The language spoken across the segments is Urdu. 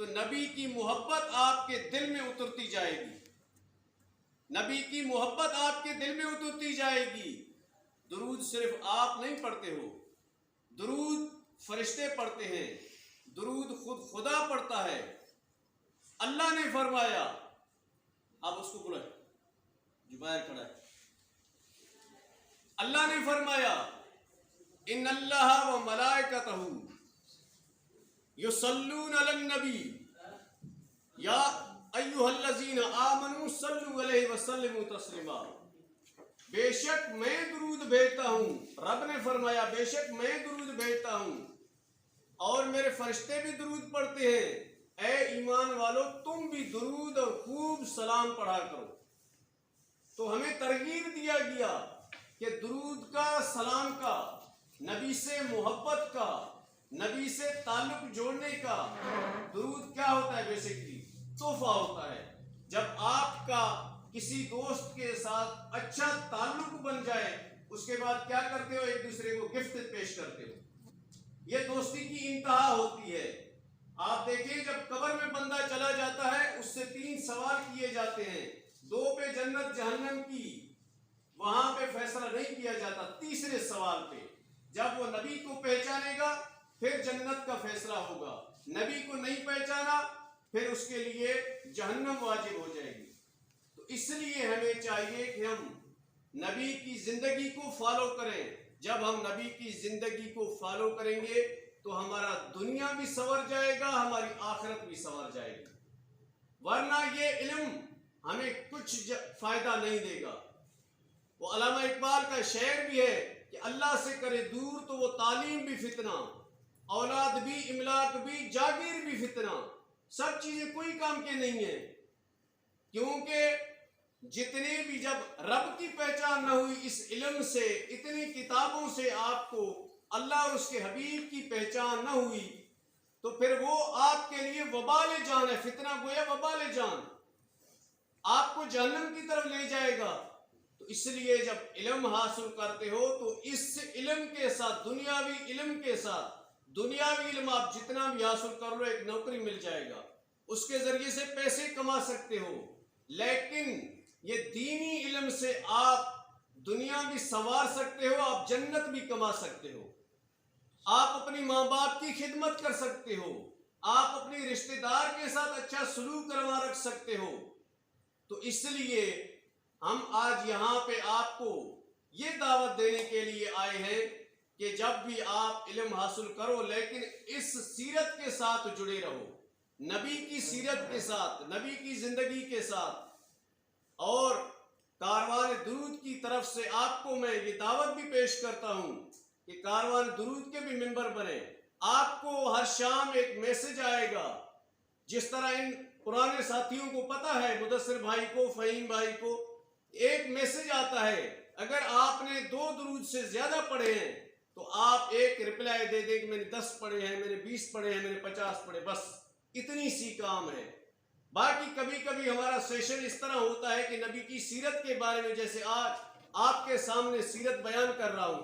تو نبی کی محبت آپ کے دل میں اترتی جائے گی، نبی کی محبت آپ کے دل میں اترتی جائے گی۔ درود صرف آپ نہیں پڑھتے ہو، درود فرشتے پڑھتے ہیں، درود خود خدا پڑھتا ہے۔ اللہ نے فرمایا، آپ اس کو بلائیں جو باہر کھڑا ہے، اللہ نے فرمایا ان اللہ و ملائکتہ یصلون علی النبی یا ایھا الذین آمنوا صلوا علیہ وسلموا تسلیما۔ بے شک میں درود بھیجتا ہوں، رب نے فرمایا بے شک میں درود بھیجتا ہوں اور میرے فرشتے بھی درود پڑھتے ہیں، اے ایمان والو تم بھی درود اور خوب سلام پڑھا کرو۔ تو ہمیں ترغیب دیا گیا کہ درود کا، سلام کا، نبی سے محبت کا، نبی سے تعلق جوڑنے کا۔ درود کیا ہوتا ہے؟ بیسکلی تحفہ ہوتا ہے۔ جب آپ کا کسی دوست کے ساتھ اچھا تعلق بن جائے، اس کے بعد کیا کرتے ہو؟ ایک دوسرے کو گفٹ پیش کرتے ہو۔ یہ دوستی کی انتہا ہوتی ہے۔ آپ دیکھیں جب قبر میں بندہ چلا جاتا ہے، اس سے 3 سوال کیے جاتے ہیں، 2 پہ جنت جہنم کی، وہاں پہ فیصلہ نہیں کیا جاتا۔ تیسرے سوال پہ جب وہ نبی کو پہچانے گا پھر جنت کا فیصلہ ہوگا، نبی کو نہیں پہچانا پھر اس کے لیے جہنم واجب ہو جائے گی۔ تو اس لیے ہمیں چاہیے کہ ہم نبی کی زندگی کو فالو کریں۔ جب ہم نبی کی زندگی کو فالو کریں گے تو ہمارا دنیا بھی سنور جائے گا، ہماری آخرت بھی سنور جائے گی، ورنہ یہ علم ہمیں کچھ فائدہ نہیں دے گا۔ وہ علامہ اقبال کا شعر بھی ہے کہ اللہ سے کرے دور تو وہ تعلیم بھی فتنہ، اولاد بھی، املاک بھی، جاگیر بھی فتنہ۔ سب چیزیں کوئی کام کے نہیں ہیں، کیونکہ جتنے بھی جب رب کی پہچان نہ ہوئی اس علم سے، اتنی کتابوں سے آپ کو اللہ اور اس کے حبیب کی پہچان نہ ہوئی، تو پھر وہ آپ کے لیے وبال جان ہے، فتنہ گویا وبال جان، آپ کو جہنم کی طرف لے جائے گا۔ تو اس لیے جب علم حاصل کرتے ہو تو اس علم کے ساتھ، دنیاوی علم کے ساتھ، دنیاوی علم آپ جتنا بھی حاصل کر لو، ایک نوکری مل جائے گا، اس کے ذریعے سے پیسے کما سکتے ہو، لیکن یہ دینی علم سے آپ دنیا بھی سنوار سکتے ہو، آپ جنت بھی کما سکتے ہو، آپ اپنی ماں باپ کی خدمت کر سکتے ہو، آپ اپنی رشتہ دار کے ساتھ اچھا سلوک کروا رکھ سکتے ہو۔ تو اس لیے ہم آج یہاں پہ آپ کو یہ دعوت دینے کے لیے آئے ہیں کہ جب بھی آپ علم حاصل کرو لیکن اس سیرت کے ساتھ جڑے رہو، نبی کی سیرت کے ساتھ، نبی کی زندگی کے ساتھ۔ اور کاروان درود کی طرف سے آپ کو میں یہ دعوت بھی پیش کرتا ہوں کہ کاروان درود کے بھی ممبر بنے۔ آپ کو ہر شام ایک میسج آئے گا، جس طرح ان پرانے ساتھیوں کو پتہ ہے، مدثر بھائی کو، فہیم بھائی کو ایک میسج آتا ہے، اگر آپ نے 2 درود سے زیادہ پڑھے ہیں تو آپ ایک رپلائی دے دیں کہ میں نے 10 پڑھے ہیں، میں نے 20 پڑھے ہیں، میں نے 50 پڑھے، بس اتنی سی کام ہے۔ باقی کبھی کبھی ہمارا سیشن اس طرح ہوتا ہے کہ نبی کی سیرت کے بارے میں، جیسے آج آپ کے سامنے سیرت بیان کر رہا ہوں،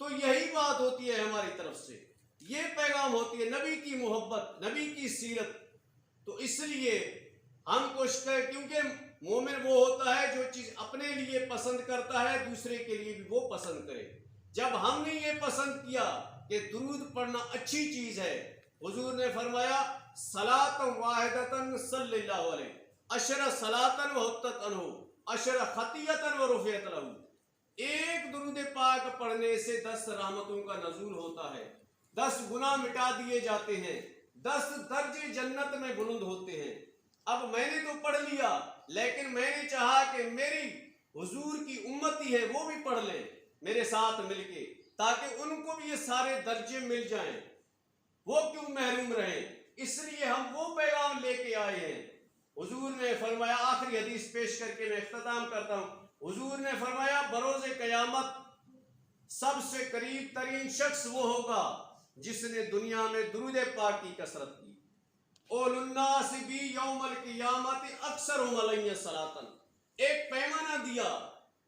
تو یہی بات ہوتی ہے ہماری طرف سے، یہ پیغام ہوتی ہے نبی کی محبت، نبی کی سیرت۔ تو اس لیے ہم کوشش کریں، کیونکہ مومن وہ ہوتا ہے جو چیز اپنے لیے پسند کرتا ہے دوسرے کے لیے بھی وہ پسند کرے۔ جب ہم نے یہ پسند کیا کہ درود پڑھنا اچھی چیز ہے، حضور نے فرمایا صلاۃ واحدۃ صلی اللہ علیہ عشر صلاۃ وحطت عنہ عشر خطیۃ ورفعت لہ۔ ایک درود پاک پڑھنے سے 10 رحمتوں کا نزول ہوتا ہے، 10 گناہ مٹا دیے جاتے ہیں، 10 درجے جنت میں بلند ہوتے ہیں۔ اب میں نے تو پڑھ لیا، لیکن میں نے چاہا کہ میری حضور کی امتی ہے وہ بھی پڑھ لیں میرے ساتھ مل کے، تاکہ ان کو بھی یہ سارے درجے مل جائیں، وہ کیوں محروم رہیں۔ اس لیے ہم وہ پیغام لے کے آئے ہیں۔ حضور نے فرمایا، آخری حدیث پیش کر کے میں اختتام کرتا ہوں، حضور نے فرمایا بروز قیامت سب سے قریب ترین شخص وہ ہوگا جس نے دنیا میں درود پاک کی کثرت کی۔ اول الناس بی یوم القیامت اکثرہم علیہ صلاۃ۔ ایک پیمانہ دیا،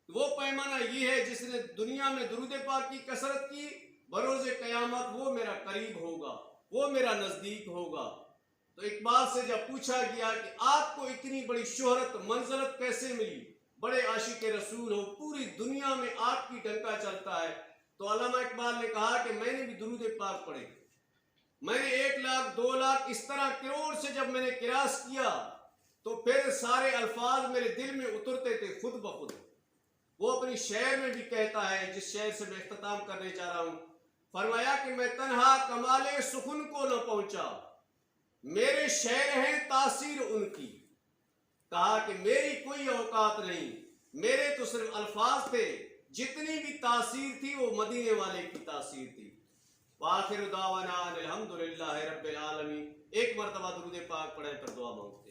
وہ پیمانہ یہ ہے جس نے دنیا میں درود پاک کی کثرت کی، بروز قیامت وہ میرا قریب ہوگا، وہ میرا نزدیک ہوگا۔ تو اقبال سے جب پوچھا گیا کہ آپ کو اتنی بڑی شہرت منزلت کیسے ملی، بڑے عاشق رسول ہو، پوری دنیا میں آپ کی ڈنکا چلتا ہے، تو علامہ اقبال نے کہا کہ میں نے بھی درود پاک پڑھے، میں نے 1 لاکھ 2 لاکھ اس طرح کروڑ سے جب میں نے قیاس کیا تو پھر سارے الفاظ میرے دل میں اترتے تھے خود بخود۔ وہ اپنی شعر میں بھی کہتا ہے، جس شعر سے میں اختتام کرنے جا رہا ہوں، فرمایا کہ میں تنہا کمالے سخن کو نہ پہنچا، میرے شعر ہیں تاثیر ان کی، کہا کہ میری کوئی اوقات نہیں، میرے تو صرف الفاظ تھے، جتنی بھی تاثیر تھی وہ مدینے والے کی تاثیر تھی۔ وآخر دعوانا الحمدللہ رب العالمین۔ ایک مرتبہ درود پاک پڑھیں، پھر دعا مانگو۔